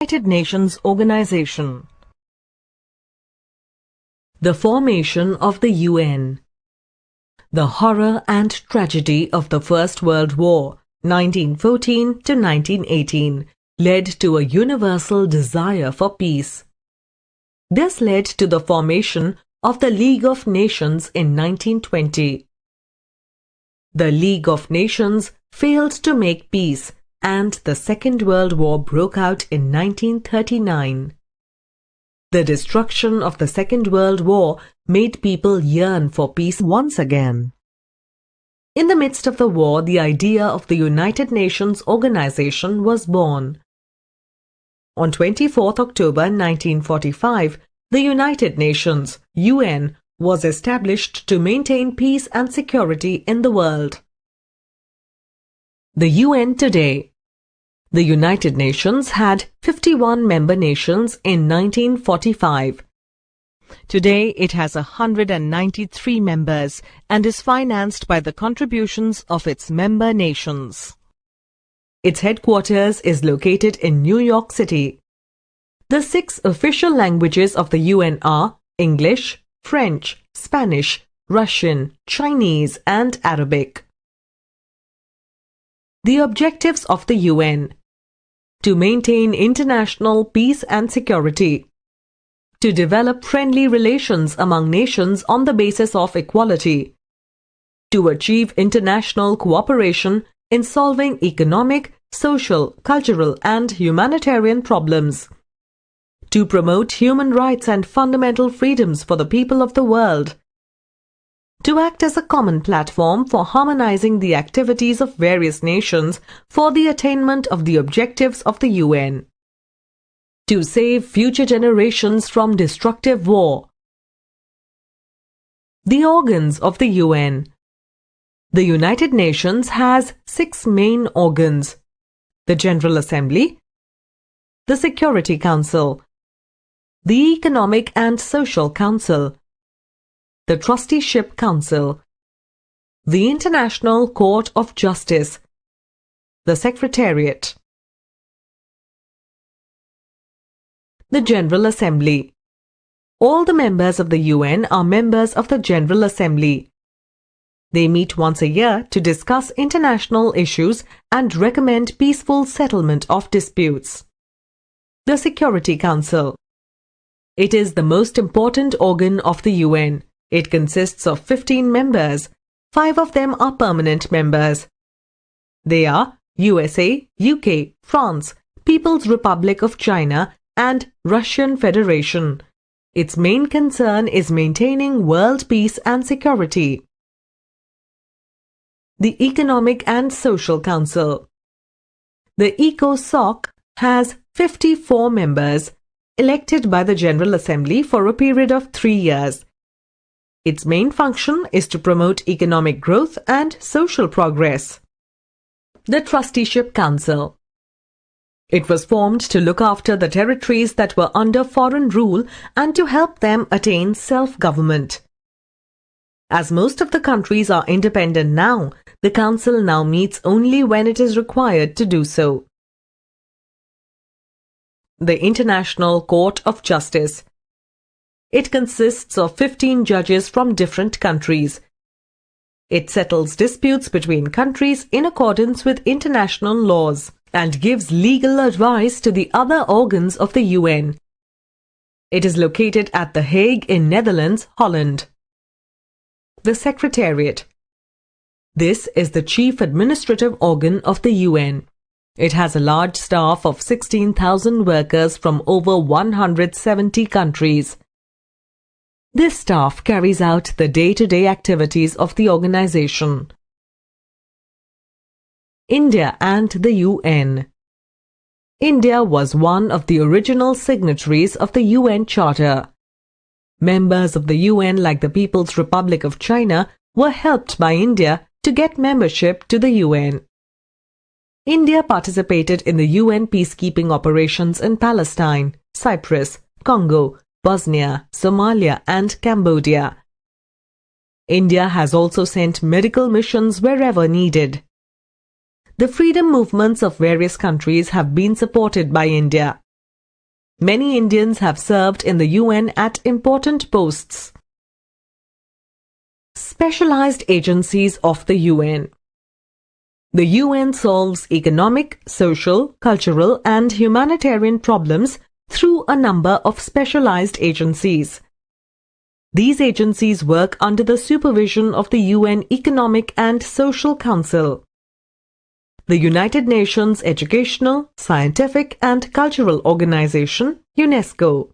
United Nations Organization. The formation of the UN. The horror and tragedy of the First World War, 1914 to 1918, led to a universal desire for peace. This led to the formation of the League of Nations in 1920. The League of Nations failed to make peace, and the Second World War broke out in 1939. The destruction of the Second World War made people yearn for peace once again. In the midst of the war, the idea of the United Nations Organization was born. On 24th October 1945, the United Nations, UN, was established to maintain peace and security in the world. The UN today. The United Nations had 51 member nations in 1945. Today it has 193 members and is financed by the contributions of its member nations. Its headquarters is located in New York City. The 6 official languages of the UN are English, French, Spanish, Russian, Chinese, and Arabic. The objectives of the UN: to maintain international peace and security, to develop friendly relations among nations on the basis of equality, to achieve international cooperation in solving economic, social, cultural, and humanitarian problems, to promote human rights and fundamental freedoms for the people of the world, to act as a common platform for harmonizing the activities of various nations for the attainment of the objectives of the UN, to save future generations from destructive war. The organs of the UN. The United Nations has 6 main organs: the General Assembly, the Security Council, the Economic and Social Council, the Trusteeship Council, the International Court of Justice, the Secretariat. The General Assembly. All the members of the UN are members of the General Assembly. They meet once a year to discuss international issues and recommend peaceful settlement of disputes. The Security Council. It is the most important organ of the UN. It consists of 15 members. 5 of them are permanent members. They are USA, UK, France, People's Republic of China, and Russian Federation. Its main concern is maintaining world peace and security. The Economic and Social Council. The ECOSOC has 54 members, elected by the General Assembly for a period of 3 years. Its main function is to promote economic growth and social progress. The Trusteeship Council. It was formed to look after the territories that were under foreign rule and to help them attain self-government. As most of the countries are independent now, the Council now meets only when it is required to do so. The International Court of Justice. It consists of 15 judges from different countries. It settles disputes between countries in accordance with international laws and gives legal advice to the other organs of the UN. It is located at The Hague in Netherlands, Holland. The Secretariat. This is the chief administrative organ of the UN. It has a large staff of 16,000 workers from over 170 countries. This staff carries out the day-to-day activities of the organization. India and the UN. India was one of the original signatories of the UN Charter. Members of the UN, like the People's Republic of China, were helped by India to get membership to the UN. India participated in the UN peacekeeping operations in Palestine, Cyprus, Congo, Bosnia, Somalia, and Cambodia. India has also sent medical missions wherever needed. The freedom movements of various countries have been supported by India. Many Indians have served in the UN at important posts. Specialized agencies of the UN. The UN solves economic, social, cultural, and humanitarian problems through a number of specialized agencies. These agencies work under the supervision of the UN Economic and Social Council, the United Nations Educational, Scientific and Cultural Organization, UNESCO.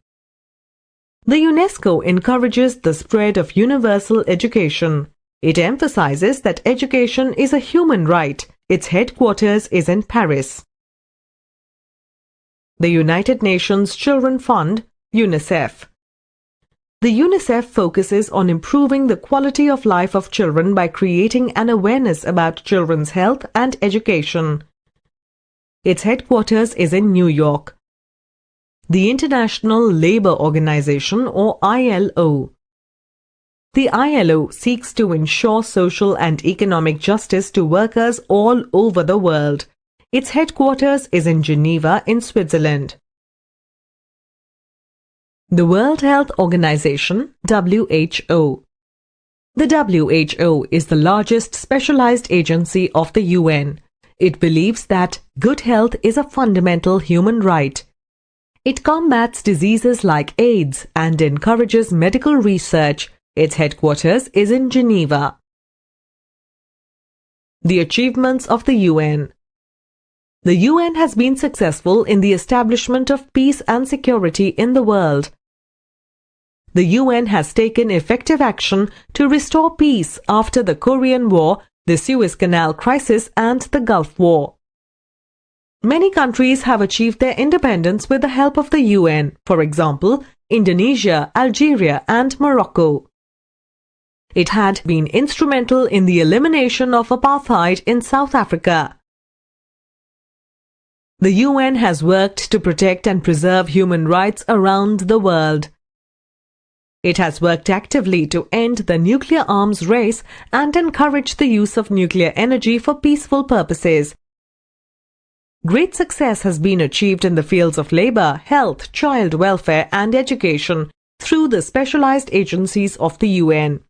The UNESCO encourages the spread of universal education. It emphasizes that education is a human right. Its headquarters is in Paris. The United Nations Children Fund, UNICEF. The UNICEF focuses on improving the quality of life of children by creating an awareness about children's health and education. Its headquarters is in New York. The International Labour Organization, or ILO. The ILO seeks to ensure social and economic justice to workers all over the world. Its headquarters is in Geneva in Switzerland. The World Health Organization, WHO. The WHO is the largest specialized agency of the UN. It believes that good health is a fundamental human right. It combats diseases like AIDS and encourages medical research. Its headquarters is in Geneva. The achievements of the UN. The UN has been successful in the establishment of peace and security in the world. The UN has taken effective action to restore peace after the Korean War, the Suez Canal crisis, and the Gulf War. Many countries have achieved their independence with the help of the UN, for example, Indonesia, Algeria, and Morocco. It had been instrumental in the elimination of apartheid in South Africa. The UN has worked to protect and preserve human rights around the world. It has worked actively to end the nuclear arms race and encourage the use of nuclear energy for peaceful purposes. Great success has been achieved in the fields of labor, health, child welfare, and education through the specialized agencies of the UN.